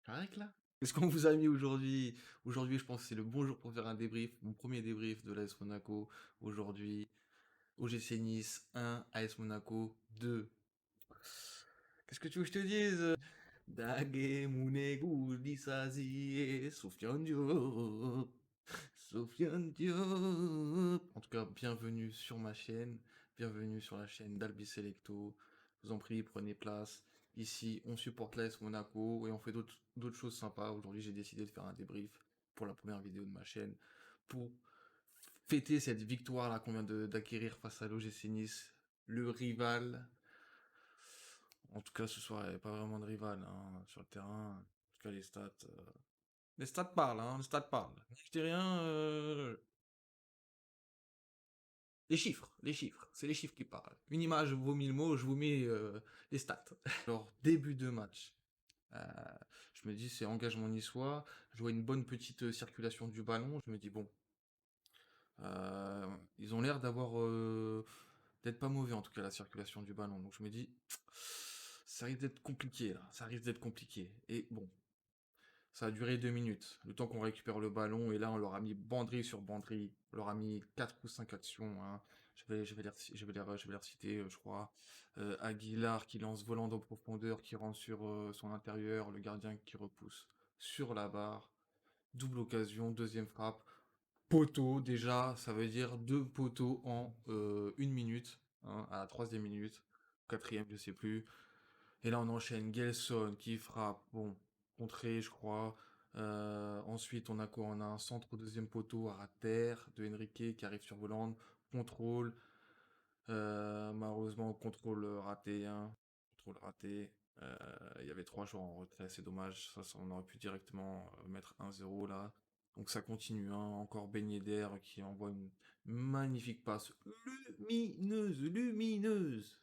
Correct là? Qu'est-ce qu'on vous a mis aujourd'hui? Aujourd'hui, je pense que c'est le bon jour pour faire un débrief. Mon premier débrief de l'AS Monaco. Aujourd'hui, OGC Nice 1, AS Monaco 2. Qu'est-ce que tu veux que je te dise? Dage Mounegou Disasi Soufiane Diop. Soufiane Diop. En tout cas, bienvenue sur ma chaîne. Bienvenue sur la chaîne d'Albi Selecto. Je vous en prie, prenez place. Ici, on supporte l'AS Monaco et on fait d'autres choses sympas. Aujourd'hui, j'ai décidé de faire un débrief pour la première vidéo de ma chaîne pour fêter cette victoire-là qu'on vient d'acquérir face à l'OGC Nice, le rival. En tout cas, ce soir, il n'y avait pas vraiment de rival hein, sur le terrain. En tout cas, les stats parlent, hein, les stats parlent. Je dis rien, les chiffres, c'est les chiffres qui parlent. Une image vaut mille mots, je vous mets les stats. Alors, début de match. Euh, je me dis, c'est engagement niçois. Je vois une bonne petite circulation du ballon. Je me dis, bon, ils ont l'air d'être pas mauvais en tout cas la circulation du ballon. Donc je me dis, ça risque d'être compliqué là. Ça risque d'être compliqué. Et bon, ça a duré 2 minutes. Le temps qu'on récupère le ballon. Et là, on leur a mis banderie sur banderie. On leur a mis 4 ou 5 actions, hein. Je vais les reciter, je crois. Aguilar qui lance volant en profondeur, qui rentre sur son intérieur. Le gardien qui repousse sur la barre. Double occasion, deuxième frappe. Poteau, déjà, ça veut dire 2 poteaux en 1 minute, hein, à la troisième minute, quatrième, je sais plus. Et là, on enchaîne Gelson qui frappe, bon, contré, je crois. Ensuite, on a quoi? On a un centre au deuxième poteau à terre de Enrique qui arrive sur Volande, contrôle. Malheureusement, contrôle raté, hein. Contrôle raté. Il y avait 3 joueurs en retrait, c'est dommage. On aurait pu directement mettre 1-0 là. Donc ça continue, hein. Encore Ben Yedder qui envoie une magnifique passe. Lumineuse, lumineuse.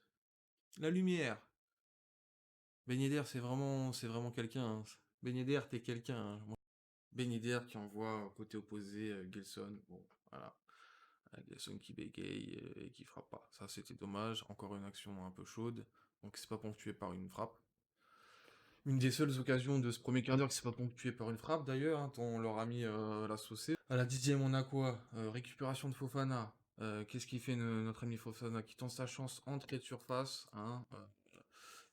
La lumière. Ben Yedder, c'est vraiment quelqu'un, hein. Ben Yedder, t'es quelqu'un, hein. Ben Yedder qui envoie côté opposé Gelson. Bon, voilà. Gelson qui bégaye et qui frappe pas. Ça, c'était dommage. Encore une action un peu chaude. Donc, c'est pas ponctué par une frappe. Une des seules occasions de ce premier quart d'heure qui s'est pas ponctué par une frappe d'ailleurs, hein, on leur a mis la saucée. À la 10e, on a quoi? Récupération de Fofana. Qu'est-ce qu'il fait notre ami Fofana qui tente sa chance entrée de surface, hein,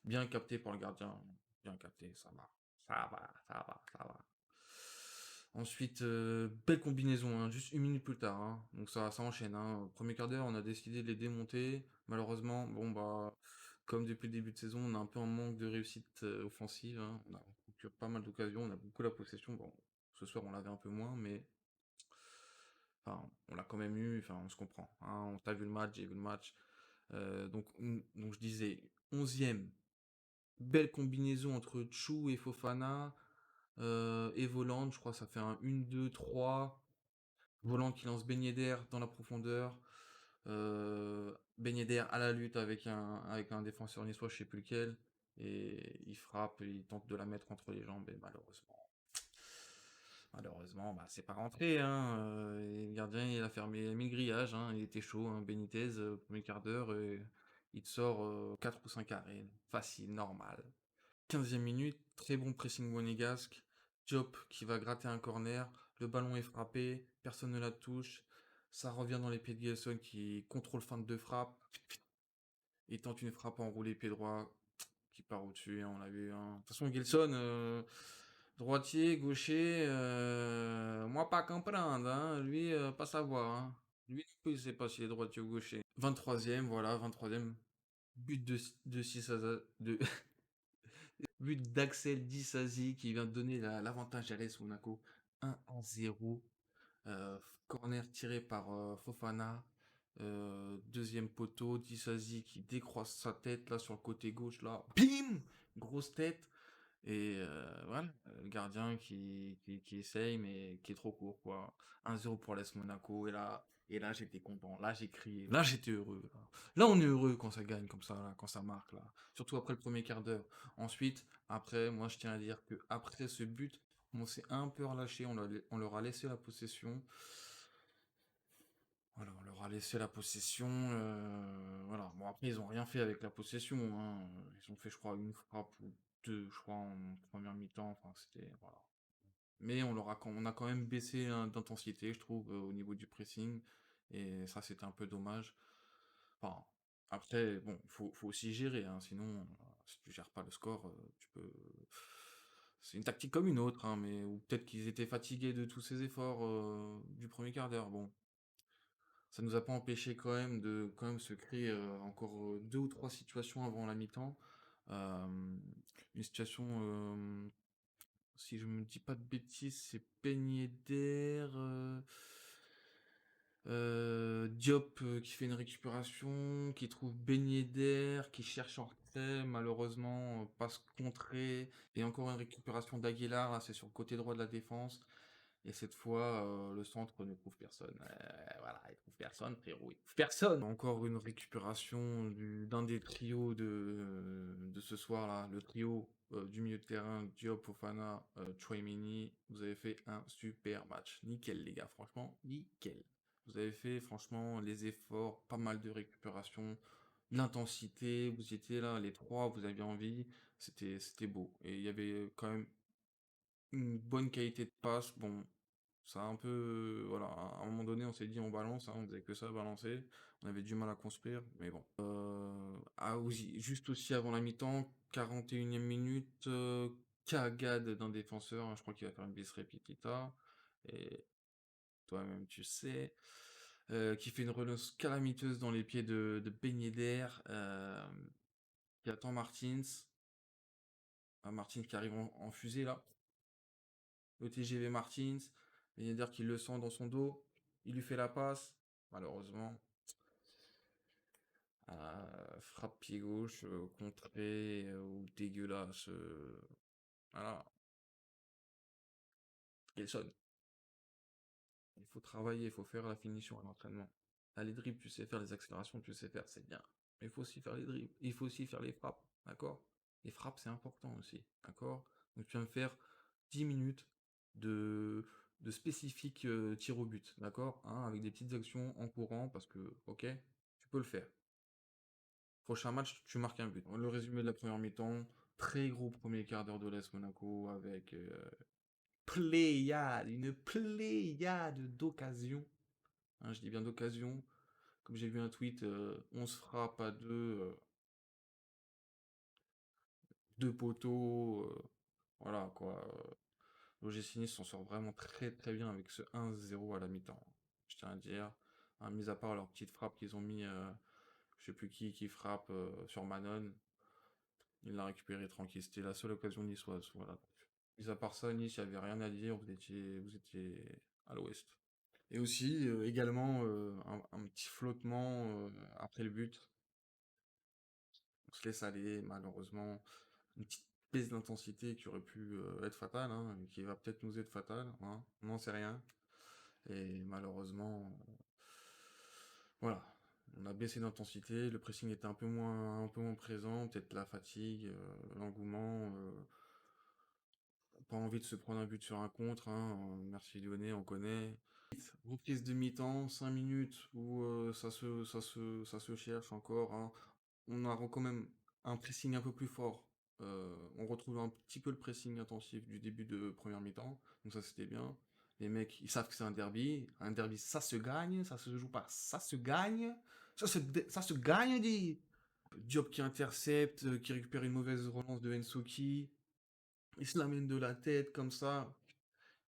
bien capté par le gardien. Bien capté, ça va. Ça va, ça va, ça va. Ensuite, belle combinaison, hein, juste 1 minute plus tard, hein. Donc ça enchaîne, hein. Premier quart d'heure, on a décidé de les démonter. Malheureusement, bon bah, comme depuis le début de saison, on a un peu un manque de réussite offensive, hein. On a procuré pas mal d'occasions, on a beaucoup la possession. Bon, ce soir on l'avait un peu moins, mais enfin, on l'a quand même eu. Enfin, on se comprend, hein. On t'a vu le match, j'ai vu le match. Donc je disais, 11e, belle combinaison entre Chou et Fofana. Et Voland, je crois que ça fait un 1-2-3. Volant qui lance Ben Yedder dans la profondeur. Ben Yedder à la lutte avec un défenseur niçois, je sais plus lequel. Et il frappe, et il tente de la mettre entre les jambes. Et malheureusement, bah, c'est pas rentré, hein. Et le gardien, il a mis le grillage, hein. Il était chaud, hein. Benitez, premier quart d'heure. Et il te sort 4 ou 5 arrêts. Facile, normal. 15e minute, très bon pressing monégasque. Diop qui va gratter un corner. Le ballon est frappé, personne ne la touche. Ça revient dans les pieds de Gelson qui contrôle fin de deux frappes. Il tente une frappe enroulée pied droit qui part au-dessus, hein, on l'a vu, hein. De toute façon, Gelson, droitier, gaucher, moi pas comprendre, hein. Lui, pas savoir, hein. Lui, non plus, il sait pas s'il est droitier ou gaucher. 23e, voilà, 23e. But de 6 à de But d'Axel Disasi qui vient de donner l'avantage à l'AS Monaco 1-0. Corner tiré par Fofana. Deuxième poteau, Disasi qui décroise sa tête là sur le côté gauche là. Bim! Grosse tête. Et voilà, le gardien qui essaye, mais qui est trop court, quoi. 1-0 pour l'AS Monaco, et là j'étais content, là j'ai crié, là j'étais heureux. Là, on est heureux quand ça gagne comme ça, là, quand ça marque, là. Surtout après le premier quart d'heure. Ensuite, après, moi je tiens à dire que après ce but, on s'est un peu relâché, on leur a laissé la possession. Voilà, on leur a laissé la possession. Voilà. Bon, après, ils ont rien fait avec la possession, hein. Ils ont fait, je crois, une frappe 2, je crois, en première mi-temps. Enfin, c'était voilà. Mais on a quand même baissé hein, d'intensité, je trouve, au niveau du pressing. Et ça, c'était un peu dommage. Enfin, après, bon, faut aussi gérer, hein, sinon, si tu gères pas le score, tu peux. C'est une tactique comme une autre, hein, mais ou peut-être qu'ils étaient fatigués de tous ces efforts du premier quart d'heure. Bon, ça nous a pas empêché quand même de quand même se créer encore deux ou trois situations avant la mi-temps. Euh, une situation, si je me dis pas de bêtises, c'est Ben Yedder, Diop qui fait une récupération, qui trouve Ben Yedder, qui cherche en retrait, malheureusement passe contrée, et encore une récupération d'Aguilar, là c'est sur le côté droit de la défense. Et cette fois, le centre ne trouve personne. Voilà, il trouve personne, frérot, il trouve personne. Encore une récupération d'un des trios de ce soir-là, le trio du milieu de terrain, Diop, Fofana, Chouameni. Vous avez fait un super match. Nickel, les gars, franchement, nickel. Vous avez fait, franchement, les efforts, pas mal de récupération, de l'intensité. Vous étiez là, les trois, vous aviez envie. C'était beau. Et il y avait quand même une bonne qualité de passe. Bon, ça a un peu, voilà, à un moment donné, on s'est dit on balance, hein, on faisait que ça, balancer. On avait du mal à construire, mais bon. Ah oui, juste aussi avant la mi-temps, 41e minute, cagade d'un défenseur, hein, je crois qu'il va faire une bis repetita. Et toi-même, tu sais. Qui fait une relance calamiteuse dans les pieds de Ben Yedder, qui attend Martins. Ah, Martins qui arrive en fusée là. Le TGV Martins, Ben Yedder qui le sent dans son dos, il lui fait la passe, malheureusement. Frappe pied gauche, contré, ou dégueulasse. Voilà, Gelson. Il faut travailler, il faut faire la finition à l'entraînement. Ah, les dribbles, tu sais faire, les accélérations, tu sais faire, c'est bien. Mais il faut aussi faire les dribbles, il faut aussi faire les frappes, d'accord? Les frappes, c'est important aussi, d'accord? Donc tu vas me faire 10 minutes de, de spécifiques tir au but, d'accord? Hein, avec des petites actions en courant, parce que, ok, tu peux le faire. Prochain match, tu marques un but. Le résumé de la première mi-temps, très gros premier quart d'heure de l'AS Monaco avec une pléiade d'occasions. Hein, je dis bien d'occasions. Comme j'ai vu un tweet, on se frappe à deux poteaux. Voilà quoi. L'OGC Nice s'en sort vraiment très très bien avec ce 1-0 à la mi-temps. Je tiens à dire. Hein, mis à part leur petite frappe qu'ils ont mis, je sais plus qui frappe sur Manon. Il l'a récupéré tranquille. C'était la seule occasion niçoise. Voilà. Mis à part ça, Nice, il n'y avait rien à dire. Vous étiez à l'ouest. Et aussi, également, un petit flottement après le but. On se laisse aller, malheureusement. Une petite baisse d'intensité qui aurait pu être fatale, hein, et qui va peut-être nous être fatale, hein, on n'en sait rien. Et malheureusement, voilà, on a baissé d'intensité, le pressing était un peu moins présent, peut-être la fatigue, l'engouement, pas envie de se prendre un but sur un contre, hein, merci Lyonnais, on connaît. Reprise de mi-temps, 5 minutes où ça se cherche encore, hein. On a quand même un pressing un peu plus fort. On retrouve un petit peu le pressing intensif du début de première mi-temps, donc ça c'était bien. Les mecs, ils savent que c'est un derby. Un derby, ça se gagne, ça se joue pas, ça se gagne. Ça se gagne, dit. Diop qui intercepte, qui récupère une mauvaise relance de Ensoki. Il se l'amène de la tête comme ça.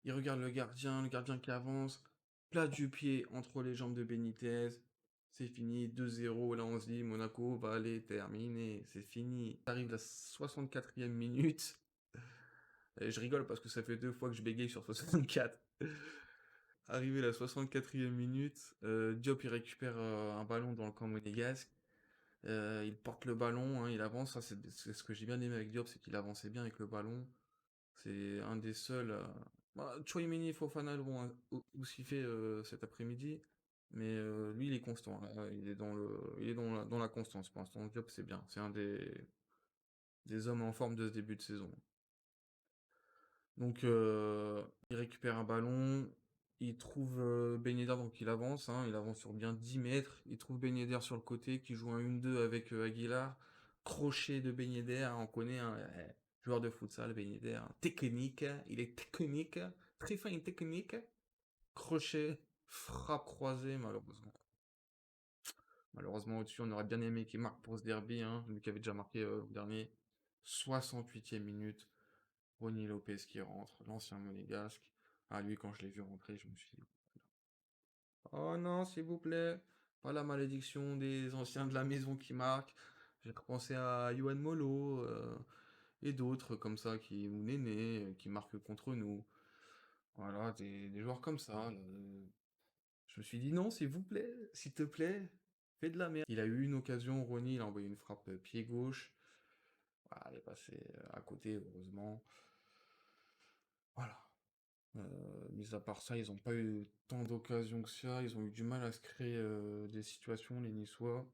Il regarde le gardien qui avance, plat du pied entre les jambes de Benitez. C'est fini, 2-0. Là, on se dit, Monaco va aller terminer. C'est fini. Arrive la 64e minute. Et je rigole parce que ça fait 2 fois que je bégaye sur 64. Arrivé la 64e minute, Diop il récupère un ballon dans le camp monégasque. Il porte le ballon, hein, il avance. Ça, c'est ce que j'ai bien aimé avec Diop, c'est qu'il avançait bien avec le ballon. C'est un des seuls. Chouameni et Fofana l'ont aussi fait cet après-midi. Mais lui, il est constant. Là. Il est dans la constance pour l'instant. Diop, c'est bien. C'est un des hommes en forme de ce début de saison. Donc, il récupère un ballon. Il trouve Ben Yedder, donc il avance. Hein, il avance sur bien 10 mètres. Il trouve Ben Yedder sur le côté qui joue un 1-2 avec Aguilar. Crochet de Ben Yedder, on connaît. Hein, joueur de futsal, Ben Yedder, technique, il est technique, très fin et technique, crochet, frappe croisée, malheureusement. Malheureusement, au-dessus, on aurait bien aimé qu'il marque pour ce derby, hein, lui qui avait déjà marqué l'an dernier. 68e minute, Ronny Lopez qui rentre, l'ancien monégasque. Ah, lui, quand je l'ai vu rentrer, je me suis dit, oh non, s'il vous plaît, pas la malédiction des anciens de la maison qui marquent. J'ai repensé à Yohan Molo et d'autres comme ça, ou Néné, qui marquent contre nous. Voilà, des joueurs comme ça. Là, je me suis dit non, s'il vous plaît, s'il te plaît, fais de la merde. Il a eu une occasion, Ronny, il a envoyé une frappe pied gauche. Voilà, elle est passée à côté, heureusement. Voilà. Mis à part ça, ils n'ont pas eu tant d'occasions que ça. Ils ont eu du mal à se créer des situations, les Niçois.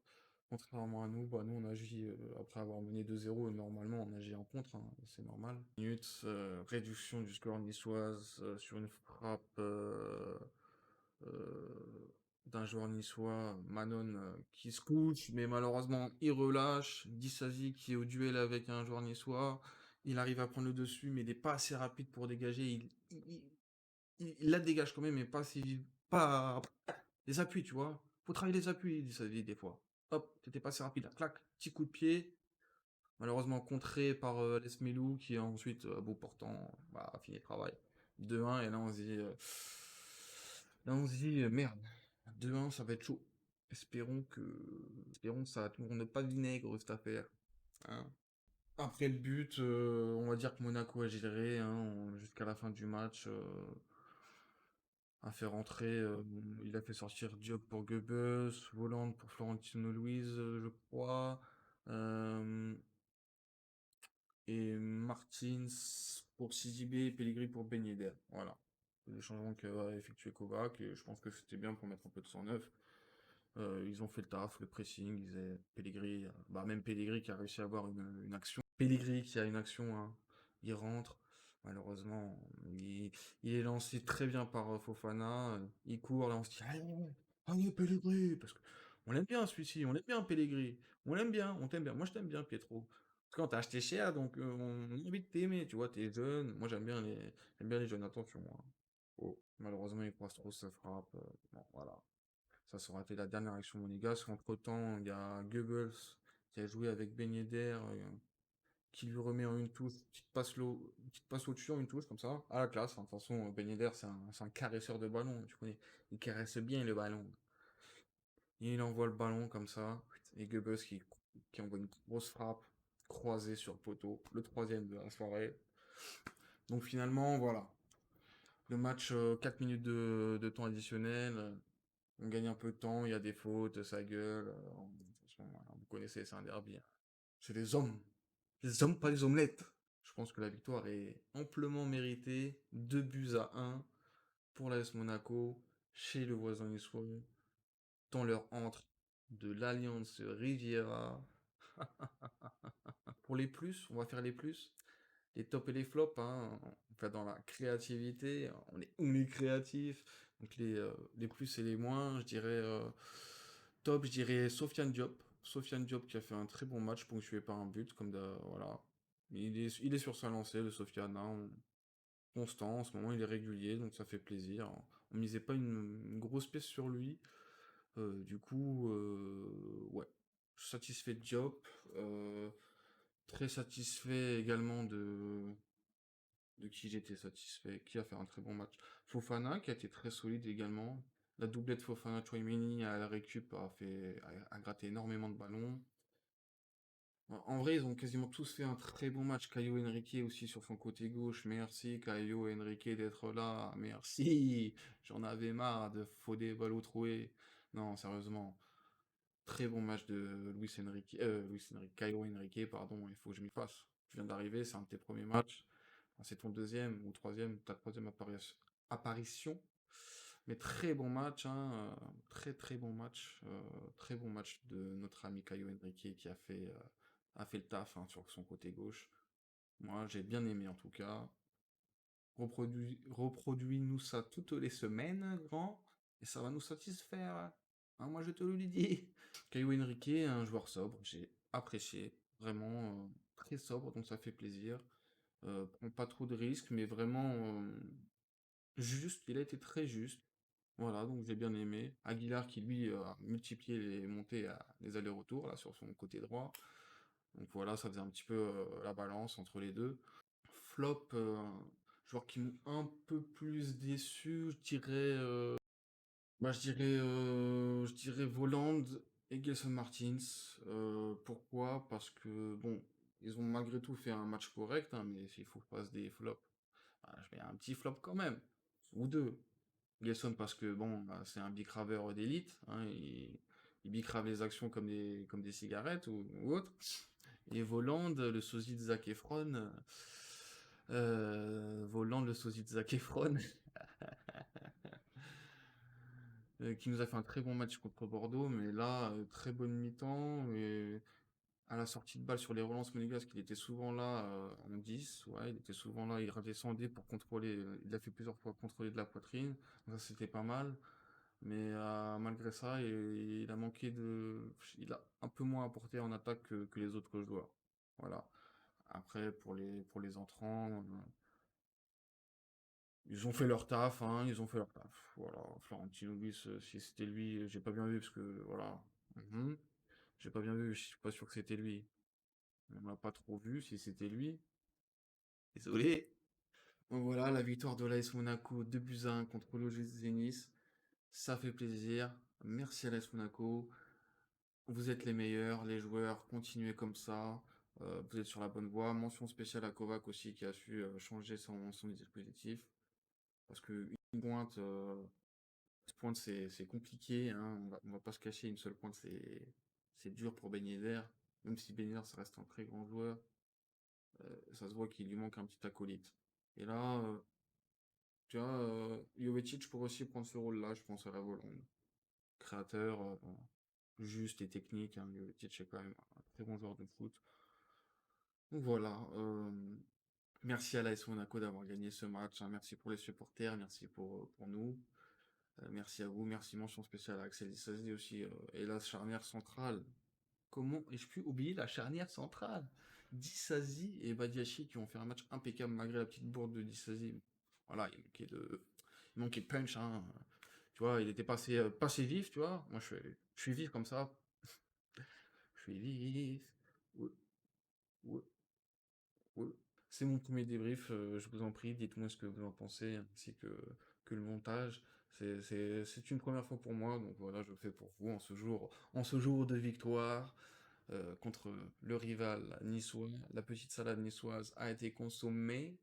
Contrairement à nous, bah, nous on agit après avoir mené 2-0, et normalement on agit en contre, hein, c'est normal. Minutes, réduction du score niçoise sur une frappe d'un joueur niçois, Manon, qui se couche, mais malheureusement il relâche. Dissasi qui est au duel avec un joueur niçois, il arrive à prendre le dessus, mais il n'est pas assez rapide pour dégager. Il la dégage quand même, mais pas assez, pas les appuis, tu vois. Faut travailler les appuis, Dissasi, des fois. Hop, t'étais pas assez rapide, là, clac, petit coup de pied. Malheureusement contré par Lesmelou qui ensuite, à bout portant, bah, a fini le travail. 2-1, et là on se dit, merde, 2-1, ça va être chaud. Espérons que ça tourne pas de vinaigre cette affaire, hein. Après le but, on va dire que Monaco a géré, hein, jusqu'à la fin du match. A fait rentrer, il a fait sortir Diop pour Goebbels, Voland pour Florentino Luis, je crois. Euh, et Martins pour Sidibé et Pellegrini pour Ben Yedder. Voilà. Les changements qu'a effectué Kovac, et je pense que c'était bien pour mettre un peu de sang neuf. Ils ont fait le taf, le pressing, ils avaient Pellegrini, bah même Pellegrini qui a réussi à avoir une action. Pellegrini qui a une action, hein, il rentre. Malheureusement, il est lancé très bien par Fofana. Il court, là on se dit, allez, Pellegrini, parce que on l'aime bien celui-ci, on l'aime bien Pellegrini, on l'aime bien, on t'aime bien. Moi je t'aime bien Pietro. Parce que quand t'as acheté cher, donc on a envie de t'aimer, tu vois, t'es jeune. Moi j'aime bien les jeunes, attention, hein. Oh, malheureusement il croise trop sa frappe. Bon, voilà. Ça sera été la dernière action monégasque. Entre-temps, il y a Goebbels qui a joué avec Ben Yedder, qui lui remet en une touche, petite passe au-dessus en une touche, comme ça, à la classe. Hein. De toute façon, Ben Yedder, c'est un caresseur de ballon, tu connais. Il caresse bien le ballon. Et il envoie le ballon comme ça, et Goebbels qui envoie une grosse frappe croisée sur le poteau, le troisième de la soirée. Donc finalement, voilà. Le match, 4 minutes de temps additionnel. On gagne un peu de temps, il y a des fautes, ça gueule. De toute façon, voilà, vous connaissez, c'est un derby, hein. C'est des hommes. Les hommes, pas les omelettes. Je pense que la victoire est amplement méritée. 2 buts à 1 pour l'AS Monaco, chez le voisin niçois, dans leur antre de l'Alliance Riviera. Pour les plus, on va faire les plus. Les tops et les flops, hein. Enfin, dans la créativité, on est créatif. Donc les plus et les moins, je dirais top, je dirais Sofiane Diop. Sofiane Diop qui a fait un très bon match ponctué par un but, voilà. Il est sur sa lancée, le Sofiane, hein, constant, en ce moment il est régulier, donc ça fait plaisir. On misait pas une grosse pièce sur lui. Du coup, ouais. Satisfait de Diop. Très satisfait également de qui j'étais satisfait, qui a fait un très bon match. Fofana, qui a été très solide également. La doublette Fofana-Chouameni à la récup a gratté énormément de ballons. En vrai, ils ont quasiment tous fait un très bon match. Caio Henrique aussi sur son côté gauche. Merci Caio Henrique d'être là. Merci. J'en avais marre de fauder troué. Non, sérieusement. Très bon match de Caio Henrique, pardon. Il faut que je m'y fasse. Tu viens d'arriver, c'est un de tes premiers matchs. Enfin, c'est ton deuxième ou troisième, ta troisième apparition. Mais très bon match, hein, très très bon match. Très bon match de notre ami Caio Henrique qui a fait le taf, hein, sur son côté gauche. Moi, j'ai bien aimé en tout cas. Reproduis-nous ça toutes les semaines, grand, et ça va nous satisfaire. Hein, moi, je te le dis. Caio Henrique, un joueur sobre, j'ai apprécié. Vraiment très sobre, donc ça fait plaisir. prend pas trop de risques, mais vraiment juste, il a été très juste. Voilà, donc j'ai bien aimé. Aguilar qui lui a multiplié les montées, les allers-retours là sur son côté droit. Donc voilà, ça faisait un petit peu la balance entre les deux. Flop, joueurs qui m'ont un peu plus déçu, je dirais Voland et Gelson Martins. Pourquoi? Parce que bon, ils ont malgré tout fait un match correct, hein, mais s'il faut que je fasse des flops, bah, je mets un petit flop quand même, ou deux. Gelson parce que bon, bah, c'est un bicraveur d'élite, hein, il bicrave les actions comme des cigarettes ou autre. Et Voland, le sosie de Zac Efron, Voland, le sosie de Zac Efron, qui nous a fait un très bon match contre Bordeaux, mais là, très bonne mi-temps, et à la sortie de balle sur les relances monégasques, il était souvent là en 10, ouais, il était souvent là, il redescendait pour contrôler, il a fait plusieurs fois contrôler de la poitrine, donc ça c'était pas mal, mais malgré ça, il a un peu moins apporté en attaque que les autres joueurs, voilà. Après, pour les entrants, ils ont fait leur taf, hein, ils ont fait leur taf. Voilà, Florentino Luis, si c'était lui, j'ai pas bien vu parce que, voilà. Mhm. J'ai pas bien vu, je suis pas sûr que c'était lui. On l'a pas trop vu si c'était lui. Désolé. Donc voilà, la victoire de l'AS Monaco 2 buts à 1 contre l'OGC Zenit. Ça fait plaisir. Merci à l'AS Monaco. Vous êtes les meilleurs, les joueurs, continuez comme ça. Vous êtes sur la bonne voie. Mention spéciale à Kovac aussi qui a su changer son dispositif. Parce que une pointe, pointe c'est compliqué, hein. On va pas se cacher, une seule pointe c'est dur pour Ben Yedder. Même si Ben Yedder ça reste un très grand joueur, ça se voit qu'il lui manque un petit acolyte. Et là, tu vois, Jovetic pourrait aussi prendre ce rôle-là, je pense à la Volonde. Créateur, juste et technique, hein. Jovetic est quand même un très bon joueur de foot. Donc voilà, merci à l'AS Monaco d'avoir gagné ce match, hein. Merci pour les supporters, merci pour nous. Merci à vous, merci mention spéciale à Axel Disasi aussi, et la charnière centrale. Comment ai-je pu oublier la charnière centrale? Disasi et Badiachi qui ont fait un match impeccable malgré la petite bourde de Disasi. Voilà, il manquait de punch, hein. Tu vois, il était passé vif, tu vois. Moi, je suis vif comme ça. Je suis vif. Ouais, ouais, ouais. C'est mon premier débrief, je vous en prie, dites-moi ce que vous en pensez, ainsi que le montage. C'est une première fois pour moi, donc voilà, je le fais pour vous en ce jour de victoire contre le rival niçois. La petite salade niçoise a été consommée,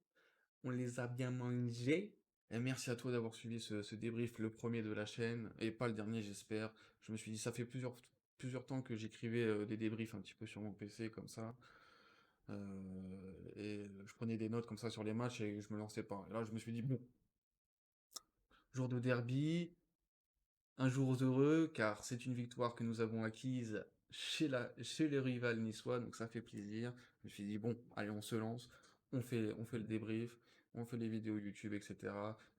on les a bien mangés. Et merci à toi d'avoir suivi ce débrief, le premier de la chaîne, et pas le dernier, j'espère. Je me suis dit, ça fait plusieurs temps que j'écrivais des débriefs un petit peu sur mon PC, comme ça. Et je prenais des notes comme ça sur les matchs et je me lançais pas. Et là, je me suis dit, bon, jour de derby, un jour heureux, car c'est une victoire que nous avons acquise chez les rivales niçois, donc ça fait plaisir. Je me suis dit, bon, allez, on se lance, on fait le débrief, on fait les vidéos YouTube, etc.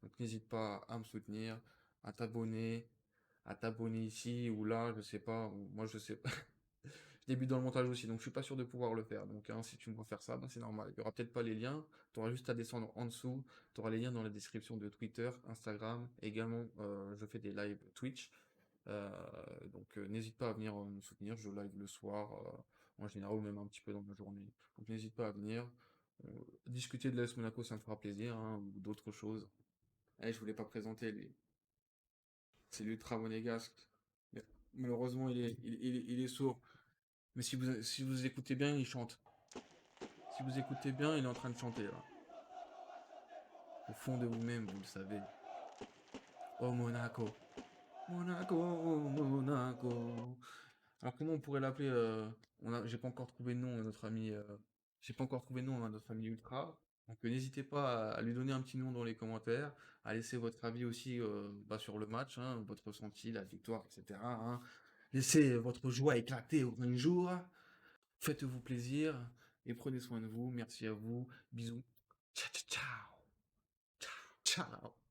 Donc n'hésite pas à me soutenir, à t'abonner, à t'abonner ici ou là, je sais pas, moi je sais pas. Je débute dans le montage aussi, donc je suis pas sûr de pouvoir le faire. Donc hein, si tu me vois faire ça, ben, c'est normal. Il y aura peut-être pas les liens, tu auras juste à descendre en dessous, tu auras les liens dans la description de Twitter, Instagram, également je fais des lives Twitch. Euh, donc n'hésite pas à venir me soutenir, je live le soir, en général, ou même un petit peu dans la journée. Donc n'hésite pas à venir. Euh, Discuter de l'AS Monaco, ça me fera plaisir, hein, ou d'autres choses. Eh, je voulais pas présenter lui. C'est l'ultra monégasque. Mais malheureusement, il est sourd. Mais si vous écoutez bien, il chante. Si vous écoutez bien, il est en train de chanter là. Au fond de vous-même, vous le savez. Oh Monaco. Monaco, Monaco. Alors comment on pourrait l'appeler j'ai pas encore trouvé de nom à notre ami. J'ai pas encore trouvé de nom à notre ami Ultra. Donc n'hésitez pas à lui donner un petit nom dans les commentaires, à laisser votre avis aussi bah, sur le match, hein, votre ressenti, la victoire, etc., hein. Laissez votre joie éclater au grand jour. Faites-vous plaisir et prenez soin de vous. Merci à vous. Bisous. Ciao, ciao, ciao. Ciao.